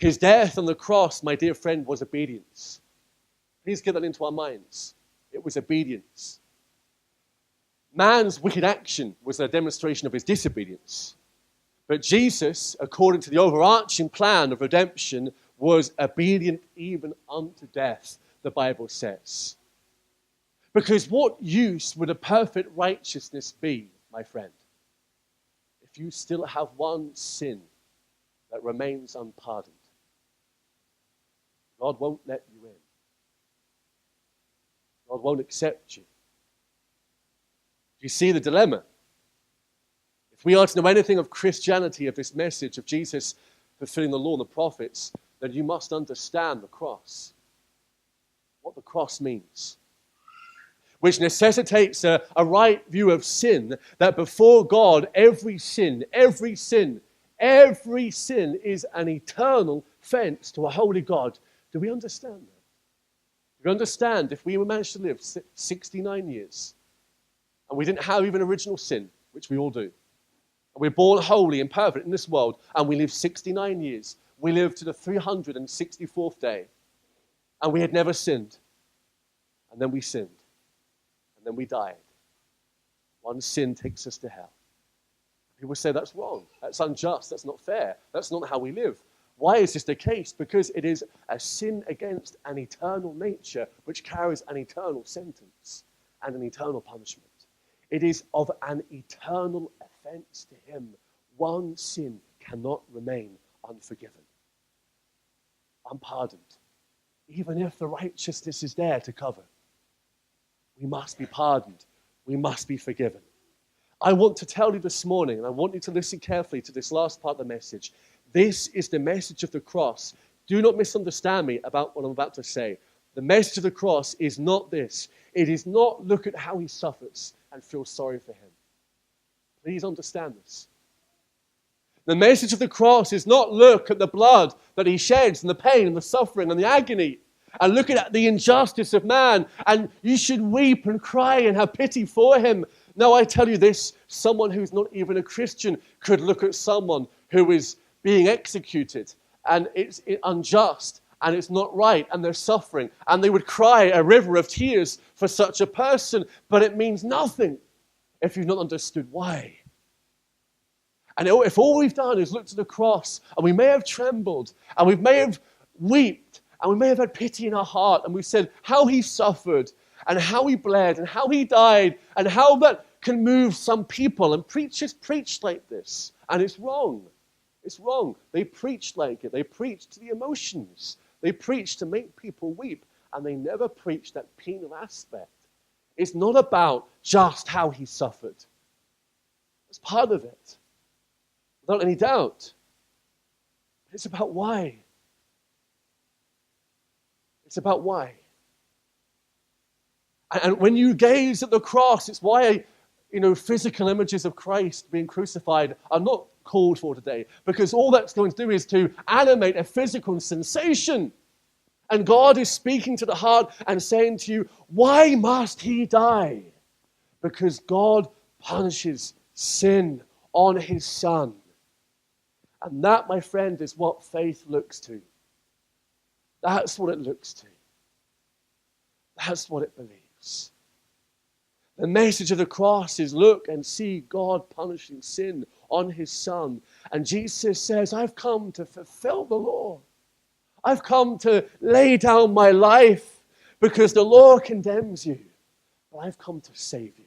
His death on the cross, my dear friend, was obedience. Please get that into our minds. It was obedience. Man's wicked action was a demonstration of his disobedience. But Jesus, according to the overarching plan of redemption, was obedient even unto death, the Bible says. Because what use would a perfect righteousness be, my friend, if you still have one sin that remains unpardoned? God won't let you in. God won't accept you. You see the dilemma? If we are to know anything of Christianity, of this message of Jesus fulfilling the law and the prophets, then you must understand the cross. What the cross means. Which necessitates a right view of sin, that before God, every sin is an eternal offense to a holy God. Do we understand that? Do we understand if we managed to live 69 years and we didn't have even original sin, which we all do, and we're born holy and perfect in this world, and we live 69 years, we live to the 364th day, and we had never sinned, and then we sinned, and then we died. One sin takes us to hell. People say that's wrong, that's unjust, that's not fair, that's not how we live. Why is this the case? Because it is a sin against an eternal nature which carries an eternal sentence and an eternal punishment. It is of an eternal offense to him. One sin cannot remain unforgiven, unpardoned, even if the righteousness is there to cover. We must be pardoned. We must be forgiven. I want to tell you this morning, and I want you to listen carefully to this last part of the message. This is the message of the cross. Do not misunderstand me about what I'm about to say. The message of the cross is not this. It is not look at how he suffers and feel sorry for him. Please understand this. The message of the cross is not look at the blood that he sheds and the pain and the suffering and the agony and look at the injustice of man and you should weep and cry and have pity for him. No, I tell you this, someone who's not even a Christian could look at someone who is being executed and it's unjust and it's not right and they're suffering and they would cry a river of tears for such a person, but it means nothing if you've not understood why. And if all we've done is look to the cross and we may have trembled and we may have wept and we may have had pity in our heart and we said how he suffered and how he bled and how he died and how that can move some people, and preachers preach like this, and it's wrong. It's wrong. They preach like it. They preach to the emotions. They preach to make people weep, and they never preach that penal aspect. It's not about just how he suffered. It's part of it, without any doubt. It's about why. It's about why. And when you gaze at the cross, it's why, physical images of Christ being crucified are not called for today, because all that's going to do is to animate a physical sensation. And God is speaking to the heart and saying to you, why must he die? Because God punishes sin on his Son. And that, my friend, is what faith looks to. That's what it looks to. That's what it believes. The message of the cross is look and see God punishing sin on his Son. And Jesus says, I've come to fulfill the law. I've come to lay down my life because the law condemns you. But I've come to save you.